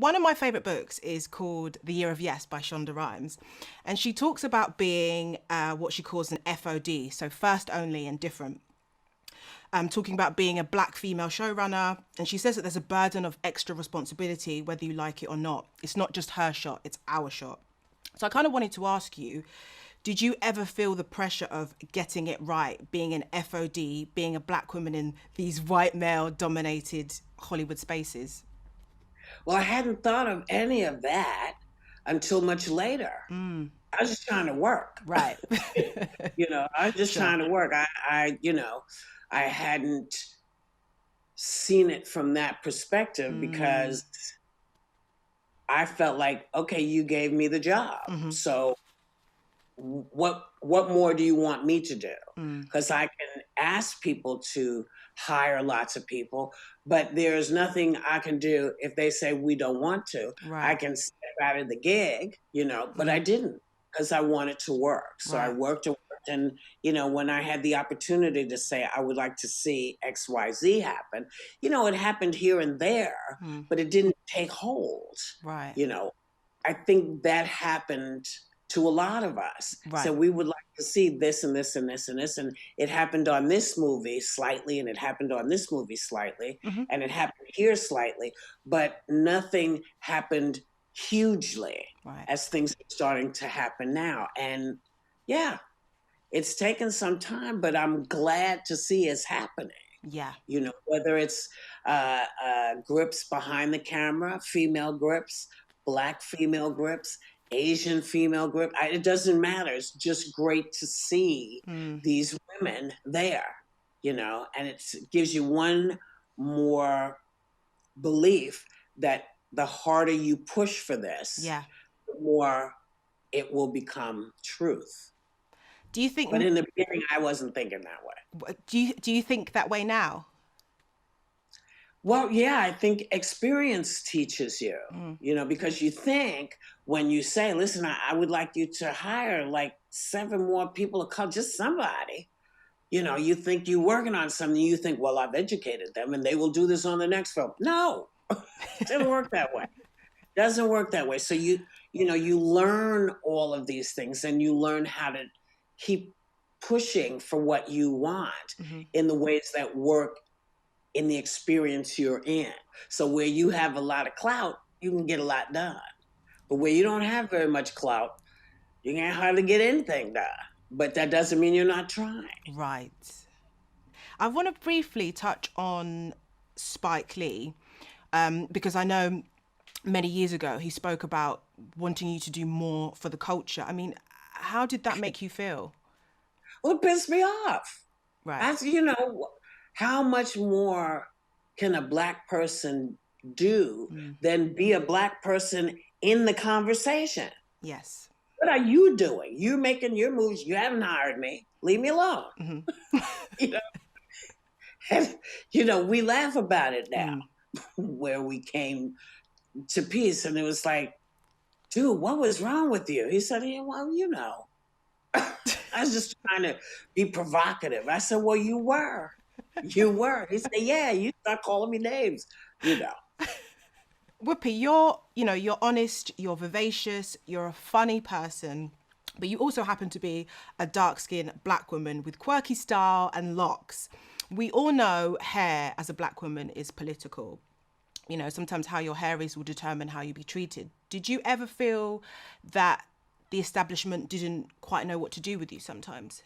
one of my favourite books is called The Year of Yes by Shonda Rhimes. And she talks about being what she calls an FOD, so first only and different. Talking about being a black female showrunner. And she says that there's a burden of extra responsibility, whether you like it or not. It's not just her shot, it's our shot. So I kind of wanted to ask you, did you ever feel the pressure of getting it right, being an FOD, being a black woman in these white male dominated Hollywood spaces? Well, I hadn't thought of any of that until much later. I was just trying to work. Right. I was just Sure. trying to work. I hadn't seen it from that perspective because I felt like, okay, you gave me the job. So what more do you want me to do? Because I can ask people to hire lots of people, but there's nothing I can do if they say we don't want to. Right. I can step out of the gig, but I didn't because I wanted to work. So I Right. worked and worked. And, when I had the opportunity to say, I would like to see XYZ happen, it happened here and there, but it didn't take hold. Right. I think that happened to a lot of us. Right. So we would like to see this and this and this and this. And it happened on this movie slightly, and it happened on this movie slightly, and it happened here slightly, but nothing happened hugely Right. as things are starting to happen now. And yeah, it's taken some time, but I'm glad to see it's happening. Yeah. Whether it's grips behind the camera, female grips, black female grips, Asian female grip. It doesn't matter. It's just great to see these women there, and it gives you one more belief that the harder you push for this, Yeah. the more it will become truth. Do you think? But in the beginning, I wasn't thinking that way. Do you think that way now? Well, yeah, I think experience teaches you, because you think when you say, listen, I would like you to hire like 7 more people to come, just somebody, you think you're working on something, you think, well, I've educated them and they will do this on the next film. No, it doesn't work that way. Doesn't work that way. So you learn all of these things and you learn how to keep pushing for what you want in the ways that work in the experience you're in. So where you have a lot of clout, you can get a lot done. But where you don't have very much clout, you can't hardly get anything done. But that doesn't mean you're not trying. Right. I want to briefly touch on Spike Lee, because I know many years ago he spoke about wanting you to do more for the culture. I mean, how did that make you feel? Well, it pissed me off. Right. That's, how much more can a black person do than be a black person in the conversation? Yes. What are you doing? You're making your moves. You haven't hired me. Leave me alone. And, we laugh about it now, where we came to peace. And it was like, dude, what was wrong with you? He said, yeah, well, I was just trying to be provocative. I said, well, you were. You were. He said, yeah, you start calling me names, Whoopi, you're honest, you're vivacious, you're a funny person, but you also happen to be a dark-skinned black woman with quirky style and locks. We all know hair as a black woman is political. Sometimes how your hair is will determine how you be treated. Did you ever feel that the establishment didn't quite know what to do with you sometimes?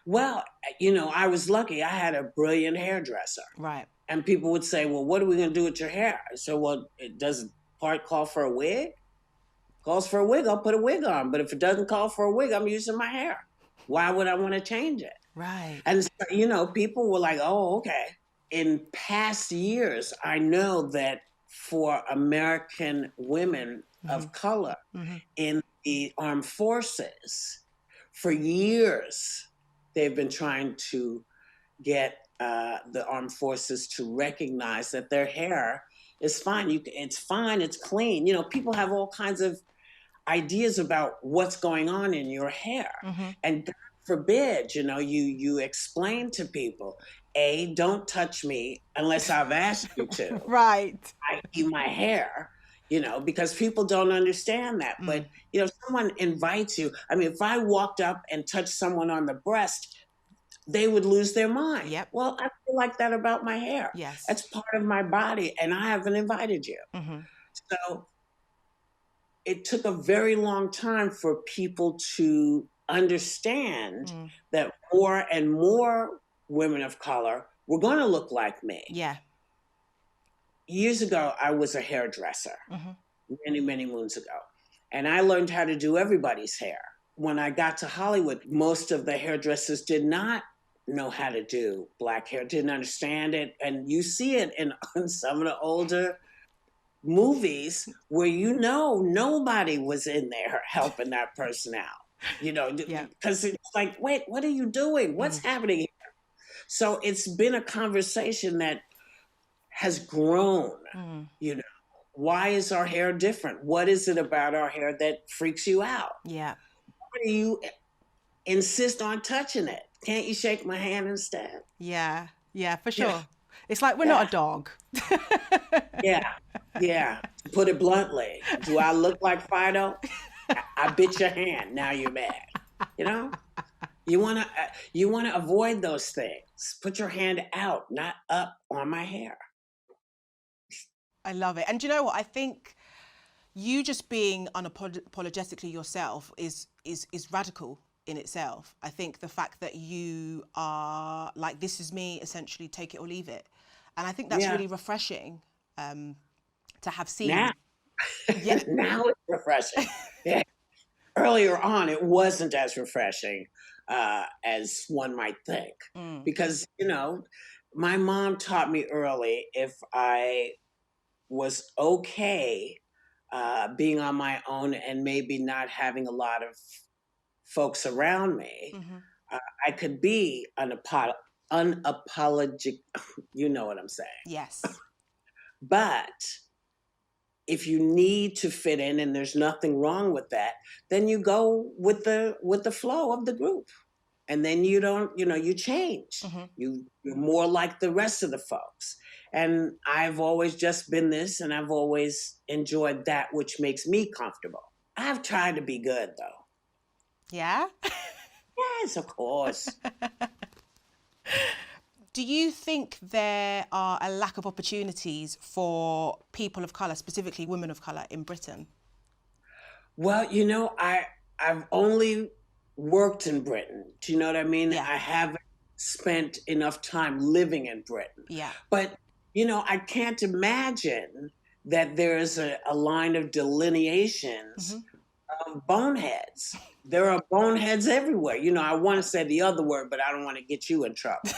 Well, I was lucky. I had a brilliant hairdresser. Right. And people would say, well, what are we going to do with your hair? I said, well, it does part call for a wig? Calls for a wig, I'll put a wig on. But if it doesn't call for a wig, I'm using my hair. Why would I want to change it? Right. And, people were like, oh, okay. In past years, I know that for American women of color in the armed forces, for years, they've been trying to get the armed forces to recognize that their hair is fine. It's fine. It's clean. People have all kinds of ideas about what's going on in your hair. And God forbid, you explain to people, don't touch me unless I've asked you to. Right. I.e. my hair. because people don't understand that. But, someone invites you. I mean, if I walked up and touched someone on the breast, they would lose their mind. Yep. Well, I feel like that about my hair. Yes. That's part of my body, and I haven't invited you. Mm-hmm. So it took a very long time for people to understand that more and more women of color were going to look like me. Yeah. Years ago, I was a hairdresser, many, many moons ago. And I learned how to do everybody's hair. When I got to Hollywood, most of the hairdressers did not know how to do black hair, didn't understand it. And you see it in some of the older movies where nobody was in there helping that person out, because it's like, wait, what are you doing? What's happening here? So it's been a conversation that has grown. Why is our hair different? What is it about our hair that freaks you out? Yeah. Why do you insist on touching it? Can't you shake my hand instead? Yeah, for sure. Yeah. It's like we're not a dog. Yeah. Put it bluntly. Do I look like Fido? I bit your hand. Now you're mad. You want to avoid those things. Put your hand out, not up on my hair. I love it. And do you know what? I think you just being unapologetically yourself is radical in itself. I think the fact that you are like, this is me, essentially, take it or leave it. And I think that's really refreshing to have seen. Now it's refreshing. Yeah. Earlier on, it wasn't as refreshing as one might think. Because, my mom taught me early, if I was okay being on my own and maybe not having a lot of folks around me, I could be unapologetic. You know what I'm saying? Yes. But if you need to fit in and there's nothing wrong with that, then you go with the flow of the group. And then you don't, you change. You're more like the rest of the folks. And I've always just been this, and I've always enjoyed that which makes me comfortable. I've tried to be good, though. Yeah? Yes, of course. Do you think there are a lack of opportunities for people of colour, specifically women of colour, in Britain? Well, I've only worked in Britain. Do you know what I mean? Yeah. I haven't spent enough time living in Britain. Yeah. But, I can't imagine that there's a line of delineations of boneheads. There are boneheads everywhere. I want to say the other word, but I don't want to get you in trouble.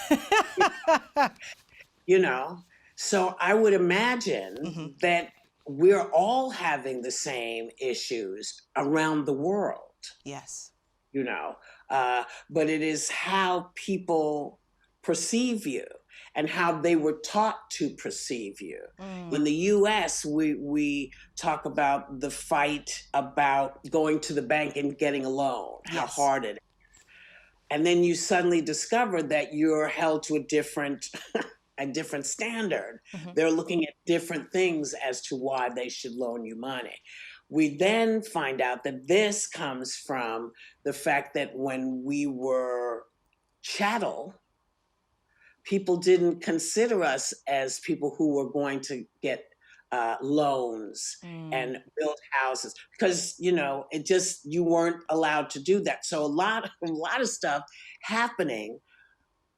So I would imagine that we're all having the same issues around the world. Yes. But it is how people perceive you and how they were taught to perceive you. In the U.S., we talk about the fight about going to the bank and getting a loan, how hard it is. And then you suddenly discover that you're held to a different standard. They're looking at different things as to why they should loan you money. We then find out that this comes from the fact that when we were chattel, people didn't consider us as people who were going to get loans and build houses because, you weren't allowed to do that. So a lot of stuff happening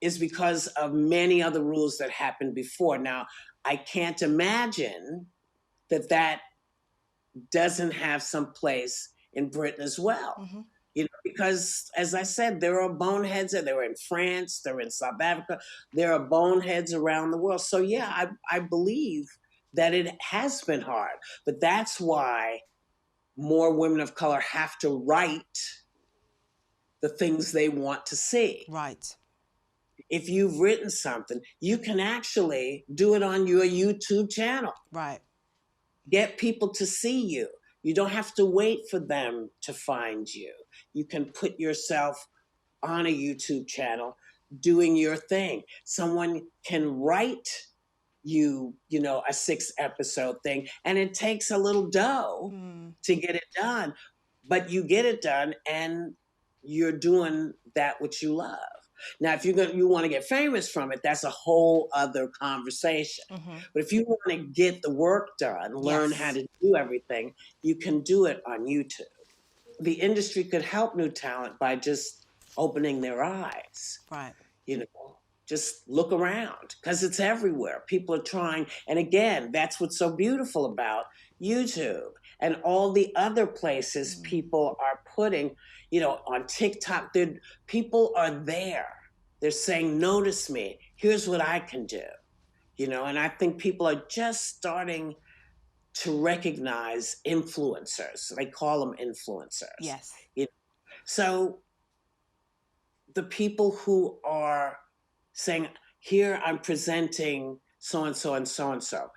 is because of many other rules that happened before. Now, I can't imagine that doesn't have some place in Britain as well. Because as I said, there are boneheads. They're in France, they're in South Africa. There are boneheads around the world. So yeah, I believe that it has been hard. But that's why more women of color have to write the things they want to see. Right. If you've written something, you can actually do it on your YouTube channel. Right. Get people to see you. You don't have to wait for them to find you. You can put yourself on a YouTube channel doing your thing. Someone can write you know, a 6 episode thing, and it takes a little dough to get it done, but you get it done and you're doing that which you love. Now, if you want to get famous from it, that's a whole other conversation. But if you want to get the work done, learn how to do everything, you can do it on YouTube. The industry could help new talent by just opening their eyes. Right. You know, just look around because it's everywhere. People are trying. And again, that's what's so beautiful about YouTube and all the other places people are putting, you know, on TikTok. People are there. They're saying, notice me. Here's what I can do. You know, and I think people are just starting to recognize influencers. They call them influencers. Yes. You know? So the people who are saying, here I'm presenting so-and-so and so-and-so.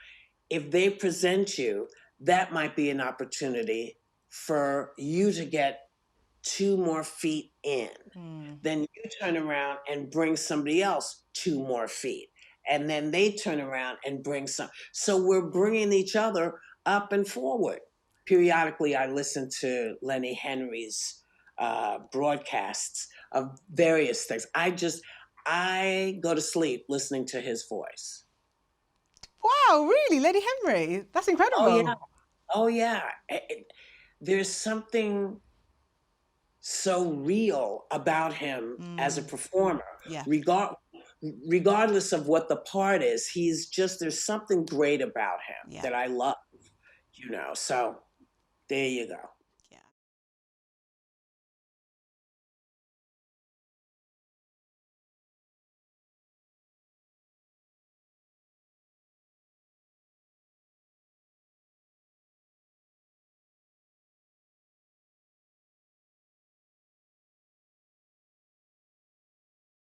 If they present you, that might be an opportunity for you to get 2 more feet in. Then you turn around and bring somebody else 2 more feet. And then they turn around and bring some. So we're bringing each other up and forward. Periodically, I listen to Lenny Henry's broadcasts of various things. I go to sleep listening to his voice. Wow, really? Lenny Henry? That's incredible. Oh, yeah. There's something so real about him as a performer. Yeah. Regardless of what the part is, there's something great about him that I love, you know. So there you go.